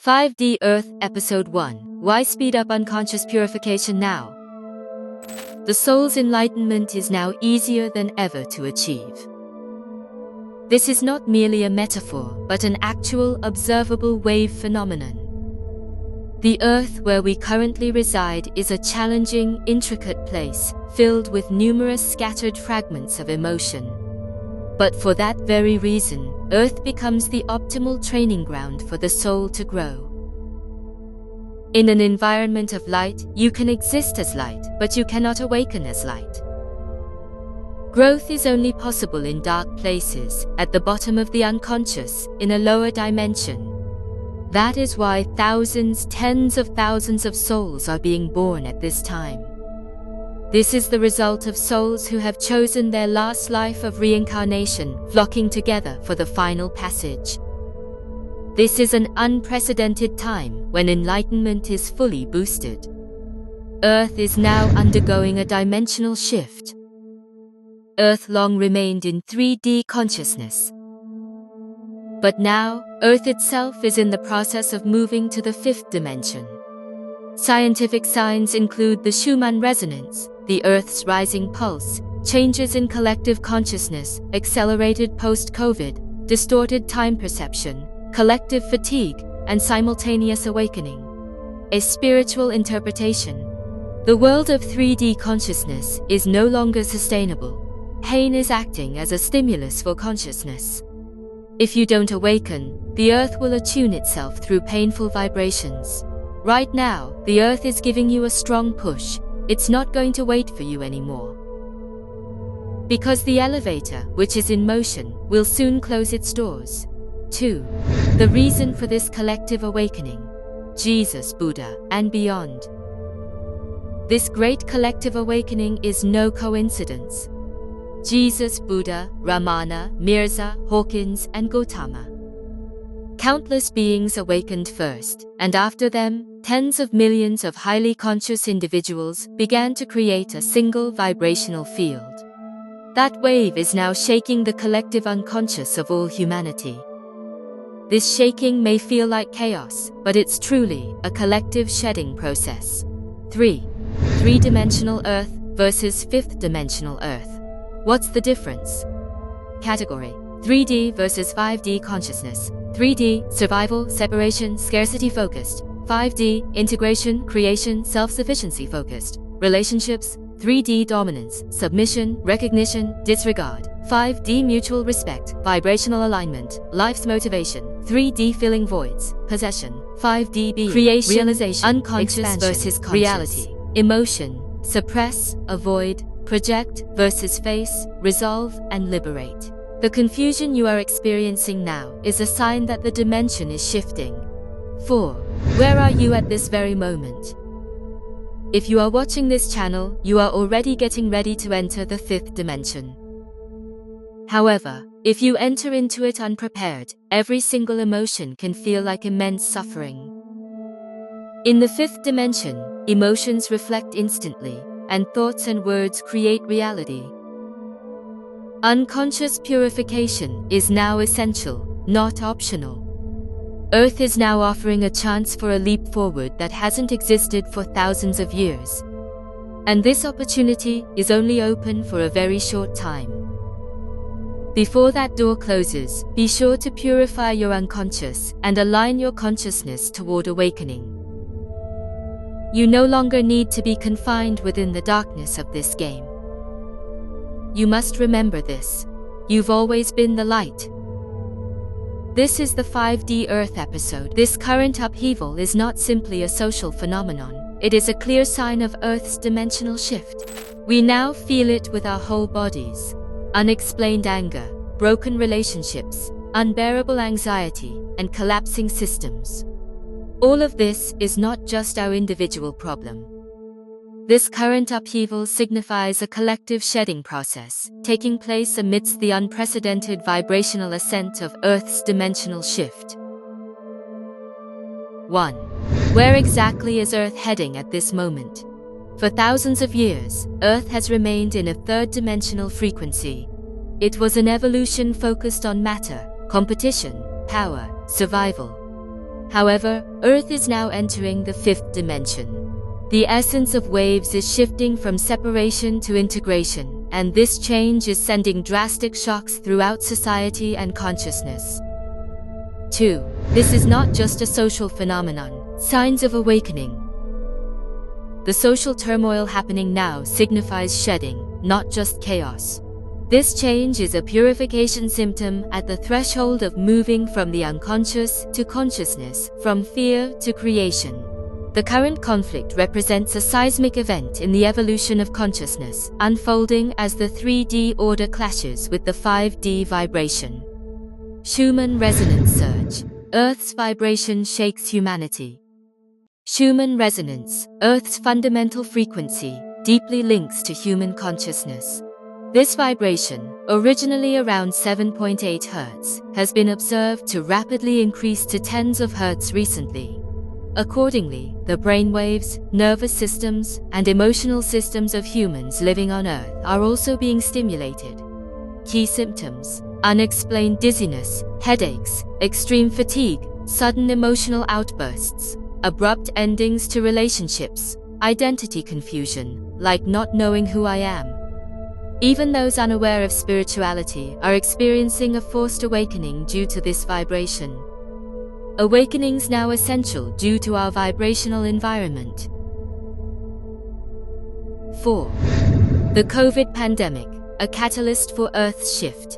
5D Earth Episode 1 Why Speed Up Unconscious Purification Now? The soul's enlightenment is now easier than ever to achieve. This is not merely a metaphor, but an actual, observable wave phenomenon. The Earth where we currently reside is a challenging, intricate place, filled with numerous scattered fragments of emotion. But for that very reason, Earth becomes the optimal training ground for the soul to grow. In an environment of light, you can exist as light, but you cannot awaken as light. Growth is only possible in dark places, at the bottom of the unconscious, in a lower dimension. That is why thousands, tens of thousands of souls are being born at this time. This is the result of souls who have chosen their last life of reincarnation, flocking together for the final passage. This is an unprecedented time when enlightenment is fully boosted. Earth is now undergoing a dimensional shift. Earth long remained in 3D consciousness. But now, Earth itself is in the process of moving to the 5th dimension. Scientific signs include the Schumann resonance, the Earth's rising pulse, changes in collective consciousness, accelerated post-COVID, distorted time perception, collective fatigue, and simultaneous awakening. A spiritual interpretation. The world of 3D consciousness is no longer sustainable. Pain is acting as a stimulus for consciousness. If you don't awaken, the Earth will attune itself through painful vibrations. Right now, the Earth is giving you a strong push. It's not going to wait for you anymore. Because the elevator, which is in motion, will soon close its doors. 2. The reason for this collective awakening. Jesus, Buddha, and beyond. This great collective awakening is no coincidence. Jesus, Buddha, Ramana, Mirza, Hawkins, and Gautama. Countless beings awakened first, and after them, tens of millions of highly conscious individuals began to create a single vibrational field. That wave is now shaking the collective unconscious of all humanity. This shaking may feel like chaos, but it's truly a collective shedding process. 3. Three-dimensional Earth versus fifth-dimensional Earth. What's the difference? Category: 3D versus 5D consciousness. 3D, survival, separation, scarcity focused. 5D, integration, creation, self-sufficiency focused. Relationships: 3D dominance, submission, recognition, disregard. 5D mutual respect, vibrational alignment, life's motivation. 3D filling voids, possession. 5D being, creation, realization, unconscious versus conscious. Reality, emotion, suppress, avoid, project versus face, resolve, and liberate. The confusion you are experiencing now is a sign that the dimension is shifting. 4. Where are you at this very moment? If you are watching this channel, you are already getting ready to enter the 5th dimension. However, if you enter into it unprepared, every single emotion can feel like immense suffering. In the 5th dimension, emotions reflect instantly, and thoughts and words create reality. Unconscious purification is now essential, not optional. Earth is now offering a chance for a leap forward that hasn't existed for thousands of years. And this opportunity is only open for a very short time. Before that door closes, be sure to purify your unconscious and align your consciousness toward awakening. You no longer need to be confined within the darkness of this game. You must remember this. You've always been the light. This is the 5D Earth episode. This current upheaval is not simply a social phenomenon. It is a clear sign of Earth's dimensional shift. We now feel it with our whole bodies. Unexplained anger, broken relationships, unbearable anxiety, and collapsing systems. All of this is not just our individual problem. This current upheaval signifies a collective shedding process, taking place amidst the unprecedented vibrational ascent of Earth's dimensional shift. 1. Where exactly is Earth heading at this moment? For thousands of years, Earth has remained in a third-dimensional frequency. It was an evolution focused on matter, competition, power, survival. However, Earth is now entering the fifth dimension. The essence of waves is shifting from separation to integration, and this change is sending drastic shocks throughout society and consciousness. 2. This is not just a social phenomenon. Signs of awakening. The social turmoil happening now signifies shedding, not just chaos. This change is a purification symptom at the threshold of moving from the unconscious to consciousness, from fear to creation. The current conflict represents a seismic event in the evolution of consciousness, unfolding as the 3D order clashes with the 5D vibration. Schumann resonance surge. Earth's vibration shakes humanity. Schumann resonance, Earth's fundamental frequency, deeply links to human consciousness. This vibration, originally around 7.8 Hz, has been observed to rapidly increase to tens of Hz recently. Accordingly, the brainwaves, nervous systems, and emotional systems of humans living on Earth are also being stimulated. Key symptoms: unexplained dizziness, headaches, extreme fatigue, sudden emotional outbursts, abrupt endings to relationships, identity confusion, like not knowing who I am. Even those unaware of spirituality are experiencing a forced awakening due to this vibration. Awakenings now essential due to our vibrational environment. 4. The COVID pandemic, a catalyst for Earth's shift.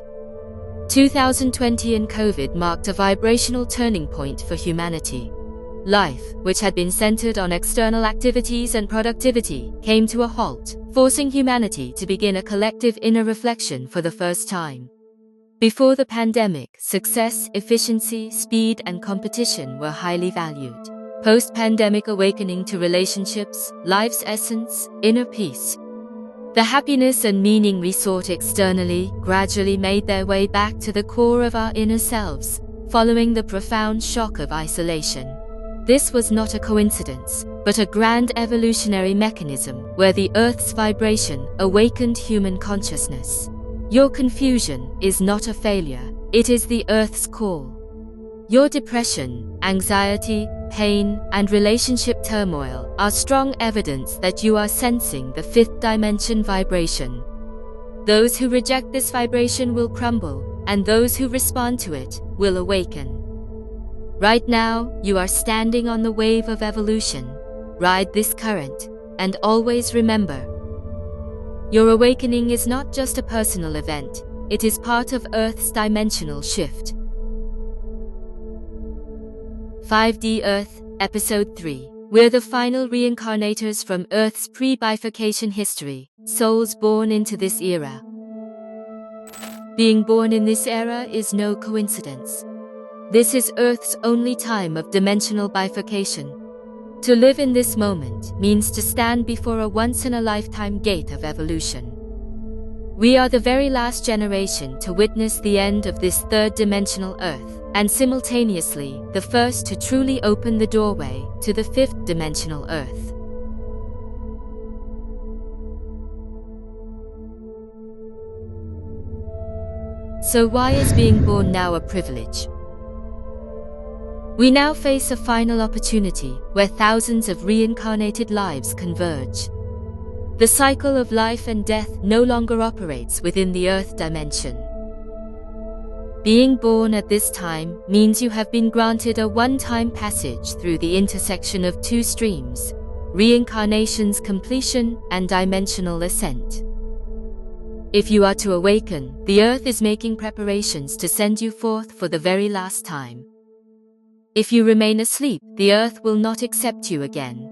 2020 and COVID marked a vibrational turning point for humanity. Life, which had been centered on external activities and productivity, came to a halt, forcing humanity to begin a collective inner reflection for the first time. Before the pandemic, success, efficiency, speed, and competition were highly valued. Post-pandemic awakening to relationships, life's essence, inner peace. The happiness and meaning we sought externally gradually made their way back to the core of our inner selves, following the profound shock of isolation. This was not a coincidence, but a grand evolutionary mechanism where the Earth's vibration awakened human consciousness. Your confusion is not a failure, it is the Earth's call. Your depression, anxiety, pain, and relationship turmoil are strong evidence that you are sensing the fifth dimension vibration. Those who reject this vibration will crumble, and those who respond to it will awaken. Right now, you are standing on the wave of evolution. Ride this current, and always remember, your awakening is not just a personal event, it is part of Earth's dimensional shift. 5D Earth, Episode 3. We're the final reincarnators from Earth's pre-bifurcation history, souls born into this era. Being born in this era is no coincidence. This is Earth's only time of dimensional bifurcation. To live in this moment means to stand before a once-in-a-lifetime gate of evolution. We are the very last generation to witness the end of this third-dimensional Earth, and simultaneously the first to truly open the doorway to the fifth-dimensional Earth. So why is being born now a privilege? We now face a final opportunity where thousands of reincarnated lives converge. The cycle of life and death no longer operates within the Earth dimension. Being born at this time means you have been granted a one-time passage through the intersection of two streams: reincarnation's completion and dimensional ascent. If you are to awaken, the Earth is making preparations to send you forth for the very last time. If you remain asleep, the Earth will not accept you again.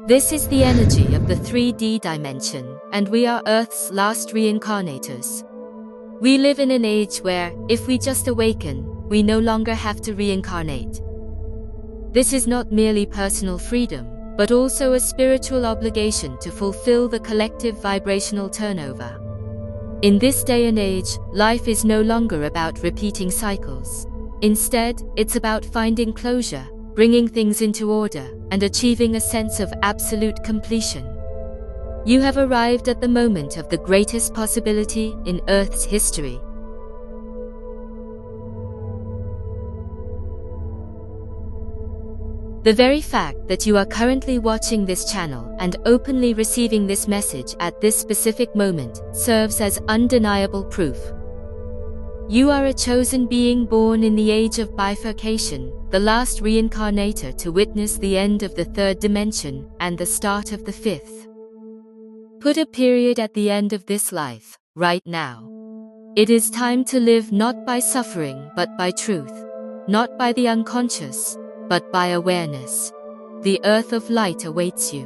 This is the energy of the 3D dimension, and we are Earth's last reincarnators. We live in an age where, if we just awaken, we no longer have to reincarnate. This is not merely personal freedom, but also a spiritual obligation to fulfill the collective vibrational turnover. In this day and age, life is no longer about repeating cycles. Instead, it's about finding closure, bringing things into order, and achieving a sense of absolute completion. You have arrived at the moment of the greatest possibility in Earth's history. The very fact that you are currently watching this channel and openly receiving this message at this specific moment serves as undeniable proof. You are a chosen being born in the age of bifurcation, the last reincarnator to witness the end of the third dimension and the start of the fifth. Put a period at the end of this life, right now. It is time to live not by suffering but by truth, not by the unconscious, but by awareness. The earth of light awaits you.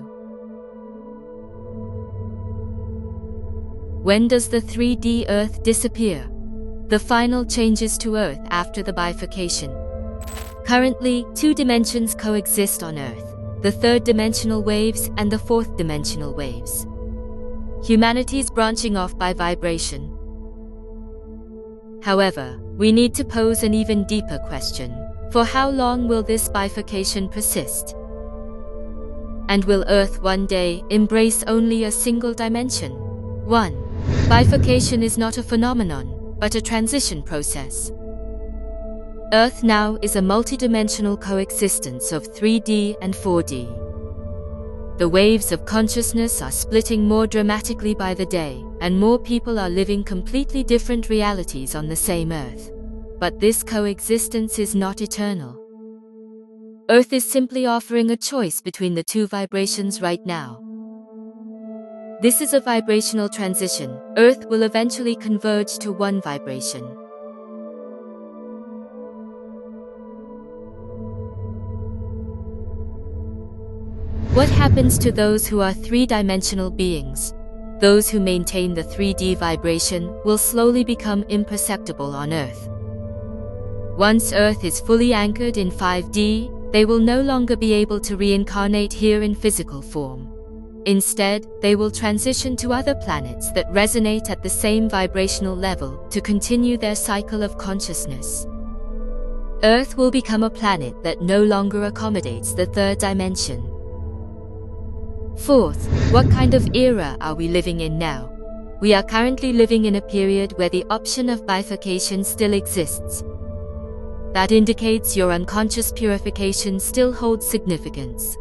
When does the 3D earth disappear? The final changes to earth after the bifurcation. Currently, two dimensions coexist on earth, the third-dimensional waves and the fourth-dimensional waves. Humanity is branching off by vibration. However, we need to pose an even deeper question. For how long will this bifurcation persist? And will Earth one day embrace only a single dimension? 1. Bifurcation is not a phenomenon, but a transition process. Earth now is a multidimensional coexistence of 3D and 4D. The waves of consciousness are splitting more dramatically by the day, and more people are living completely different realities on the same Earth. But this coexistence is not eternal. Earth is simply offering a choice between the two vibrations right now. This is a vibrational transition. Earth will eventually converge to one vibration. What happens to those who are three-dimensional beings? Those who maintain the 3D vibration will slowly become imperceptible on Earth. Once Earth is fully anchored in 5D, they will no longer be able to reincarnate here in physical form. Instead, they will transition to other planets that resonate at the same vibrational level to continue their cycle of consciousness. Earth will become a planet that no longer accommodates the third dimension. Fourth, what kind of era are we living in now? We are currently living in a period where the option of bifurcation still exists. That indicates your unconscious purification still holds significance.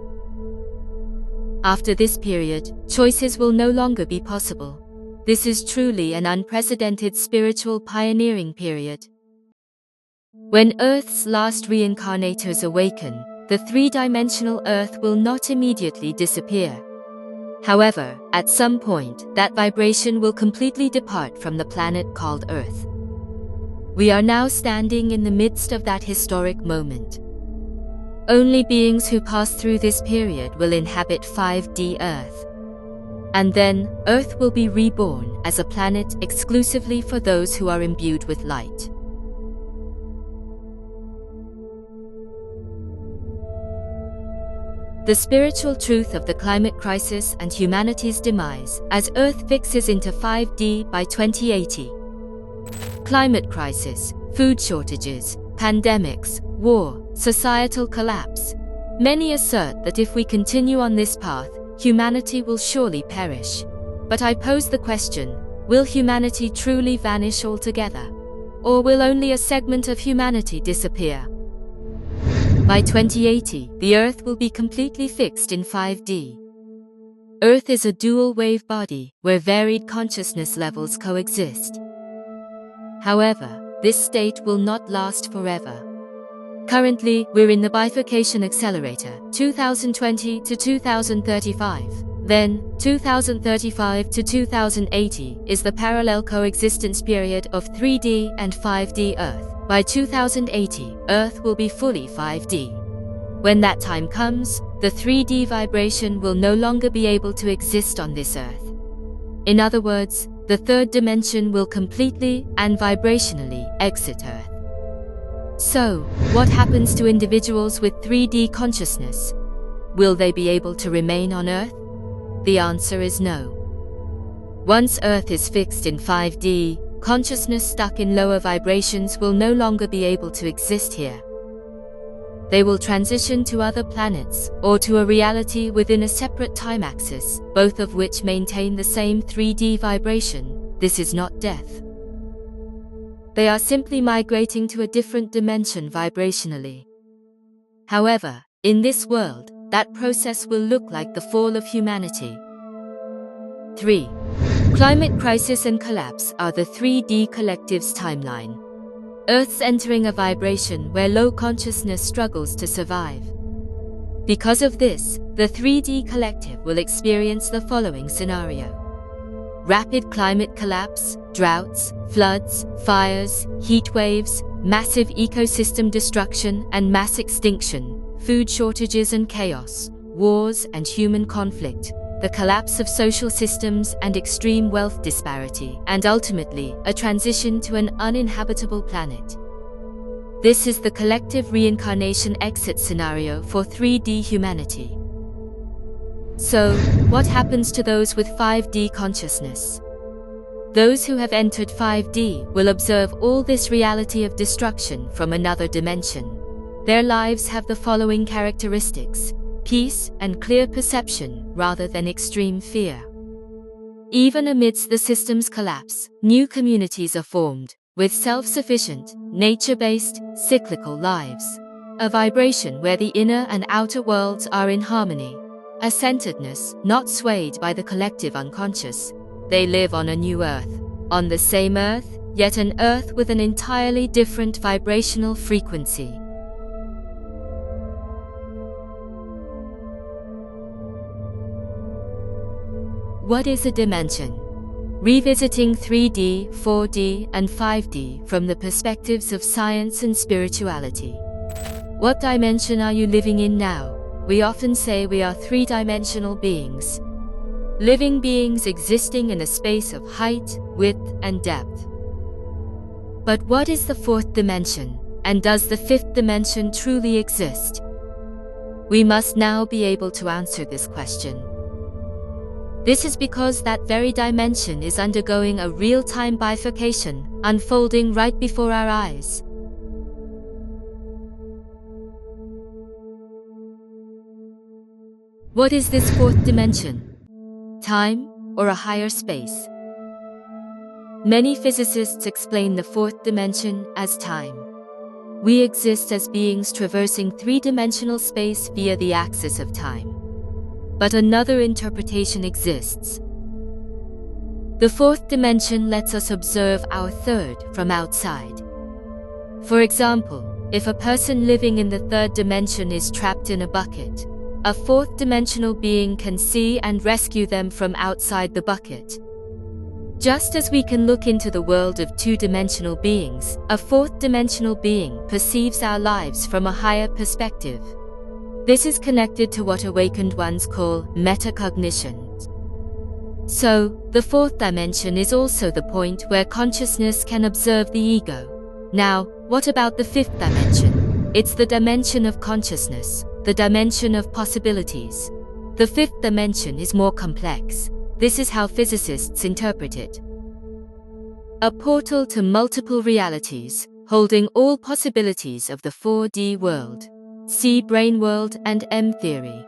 After this period, choices will no longer be possible. This is truly an unprecedented spiritual pioneering period. When Earth's last reincarnators awaken, the three-dimensional Earth will not immediately disappear. However, at some point, that vibration will completely depart from the planet called Earth. We are now standing in the midst of that historic moment. Only beings who pass through this period will inhabit 5D Earth. And then, Earth will be reborn as a planet exclusively for those who are imbued with light. The spiritual truth of the climate crisis and humanity's demise as Earth fixes into 5D by 2080. Climate crisis, food shortages, pandemics, war, societal collapse. Many assert that if we continue on this path, humanity will surely perish. But I pose the question, will humanity truly vanish altogether? Or will only a segment of humanity disappear? By 2080, the Earth will be completely fixed in 5D. Earth is a dual-wave body where varied consciousness levels coexist. However, this state will not last forever. Currently, we're in the bifurcation accelerator, 2020 to 2035. Then, 2035 to 2080 is the parallel coexistence period of 3D and 5D Earth. By 2080, Earth will be fully 5D. When that time comes, the 3D vibration will no longer be able to exist on this Earth. In other words, the third dimension will completely and vibrationally exit Earth. So, what happens to individuals with 3D consciousness? Will they be able to remain on Earth? The answer is no. Once Earth is fixed in 5D, consciousness stuck in lower vibrations will no longer be able to exist here. They will transition to other planets, or to a reality within a separate time axis, both of which maintain the same 3D vibration. This is not death. They are simply migrating to a different dimension vibrationally. However, In this world, that process will look like the fall of humanity. 3. Climate crisis and collapse are the 3D collective's timeline. Earth's entering a vibration where low consciousness struggles to survive. Because of this, the 3D collective will experience the following scenario: rapid climate collapse, droughts, floods, fires, heat waves, massive ecosystem destruction and mass extinction, food shortages and chaos, wars and human conflict, the collapse of social systems and extreme wealth disparity, and ultimately, a transition to an uninhabitable planet. This is the collective reincarnation exit scenario for 3D humanity. So, what happens to those with 5D consciousness? Those who have entered 5D will observe all this reality of destruction from another dimension. Their lives have the following characteristics: peace and clear perception rather than extreme fear. Even amidst the system's collapse, new communities are formed, with self-sufficient, nature-based, cyclical lives. A vibration where the inner and outer worlds are in harmony. A centeredness not swayed by the collective unconscious. They live on a new earth. On the same earth, yet an earth with an entirely different vibrational frequency. What is a dimension? Revisiting 3D, 4D, and 5D from the perspectives of science and spirituality. What dimension are you living in now? We often say we are three-dimensional beings. Living beings existing in a space of height, width, and depth. But what is the fourth dimension? And does the fifth dimension truly exist? We must now be able to answer this question. This is because that very dimension is undergoing a real-time bifurcation, unfolding right before our eyes. What is this fourth dimension? Time, or a higher space? Many physicists explain the fourth dimension as time. We exist as beings traversing three-dimensional space via the axis of time. But another interpretation exists. The fourth dimension lets us observe our third from outside. For example, if a person living in the third dimension is trapped in a bucket, a fourth-dimensional being can see and rescue them from outside the bucket. Just as we can look into the world of two-dimensional beings, a fourth-dimensional being perceives our lives from a higher perspective. This is connected to what awakened ones call metacognition. So, the fourth dimension is also the point where consciousness can observe the ego. Now, what about the fifth dimension? It's the dimension of consciousness, the dimension of possibilities. The fifth dimension is more complex. This is how physicists interpret it. A portal to multiple realities, holding all possibilities of the 4D world. See Brain World and M-theory.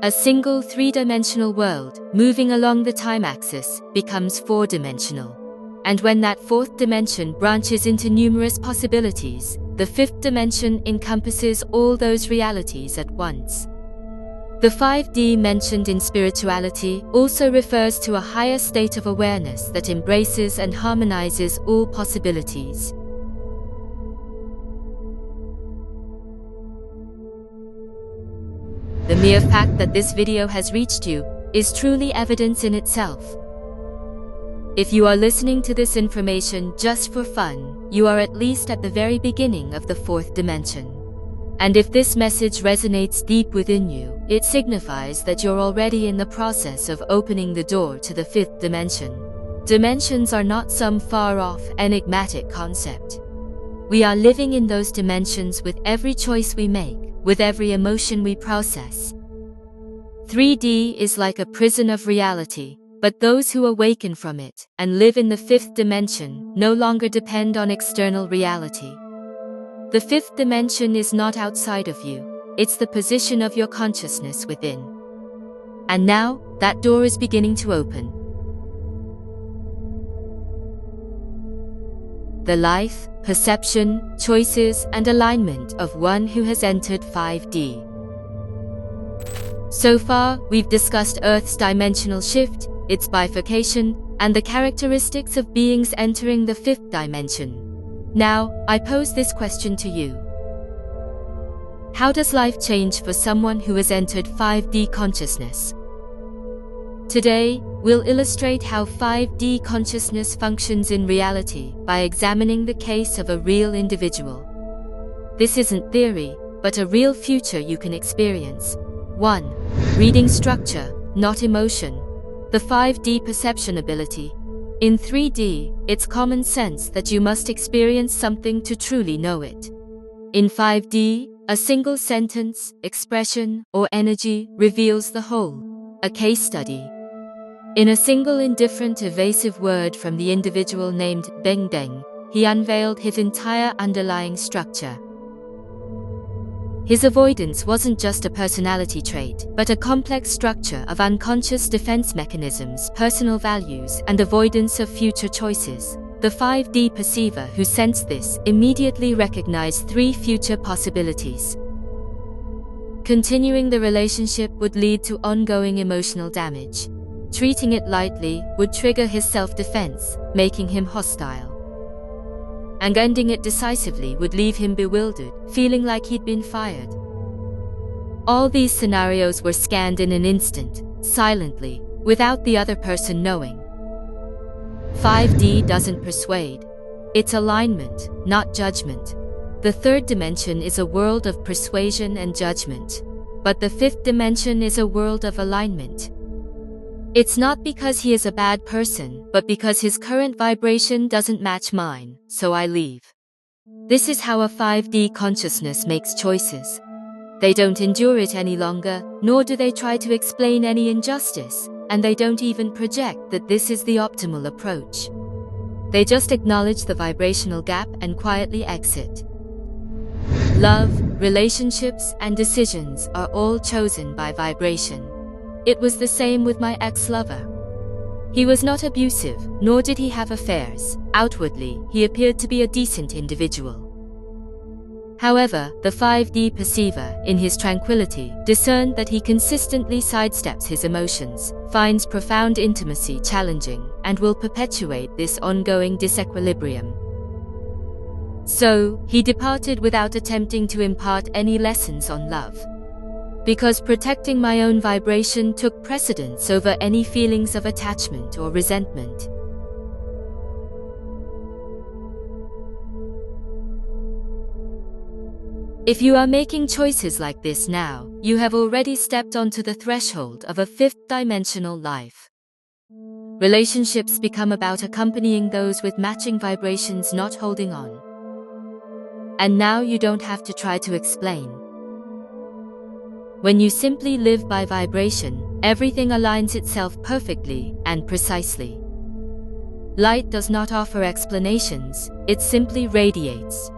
A single three-dimensional world, moving along the time axis, becomes four-dimensional. And when that fourth dimension branches into numerous possibilities, the fifth dimension encompasses all those realities at once. The 5D mentioned in spirituality also refers to a higher state of awareness that embraces and harmonizes all possibilities. The mere fact that this video has reached you is truly evidence in itself. If you are listening to this information just for fun, you are at least at the very beginning of the fourth dimension. And if this message resonates deep within you, it signifies that you're already in the process of opening the door to the fifth dimension. Dimensions are not some far-off, enigmatic concept. We are living in those dimensions with every choice we make, with every emotion we process. 3D is like a prison of reality, but those who awaken from it and live in the fifth dimension no longer depend on external reality. The fifth dimension is not outside of you, it's the position of your consciousness within. And now, that door is beginning to open. The life, perception, choices, and alignment of one who has entered 5D. So far, we've discussed Earth's dimensional shift, its bifurcation, and the characteristics of beings entering the fifth dimension. Now, I pose this question to you. How does life change for someone who has entered 5D consciousness? Today, we'll illustrate how 5D consciousness functions in reality by examining the case of a real individual. This isn't theory, but a real future you can experience. 1. Reading structure, not emotion. The 5D perception ability. In 3D, it's common sense that you must experience something to truly know it. In 5D, a single sentence, expression, or energy reveals the whole. A case study. In a single indifferent evasive word from the individual named Beng Deng, he unveiled his entire underlying structure. His avoidance wasn't just a personality trait, but a complex structure of unconscious defense mechanisms, personal values, and avoidance of future choices. The 5D perceiver who sensed this immediately recognized 3 future possibilities. Continuing the relationship would lead to ongoing emotional damage. Treating it lightly would trigger his self-defense, making him hostile. And ending it decisively would leave him bewildered, feeling like he'd been fired. All these scenarios were scanned in an instant, silently, without the other person knowing. 5D doesn't persuade. It's alignment, not judgment. The third dimension is a world of persuasion and judgment. But the fifth dimension is a world of alignment. It's not because he is a bad person, but because his current vibration doesn't match mine, so I leave. This is how a 5D consciousness makes choices. They don't endure it any longer, nor do they try to explain any injustice, and they don't even project that this is the optimal approach. They just acknowledge the vibrational gap and quietly exit. Love, relationships, and decisions are all chosen by vibration. It was the same with my ex-lover. He was not abusive, nor did he have affairs. Outwardly, he appeared to be a decent individual. However, the 5D perceiver, in his tranquility, discerned that he consistently sidesteps his emotions, finds profound intimacy challenging, and will perpetuate this ongoing disequilibrium. So, he departed without attempting to impart any lessons on love. Because protecting my own vibration took precedence over any feelings of attachment or resentment. If you are making choices like this now, you have already stepped onto the threshold of a fifth-dimensional life. Relationships become about accompanying those with matching vibrations, not holding on. And now you don't have to try to explain. When you simply live by vibration, everything aligns itself perfectly and precisely. Light does not offer explanations, it simply radiates.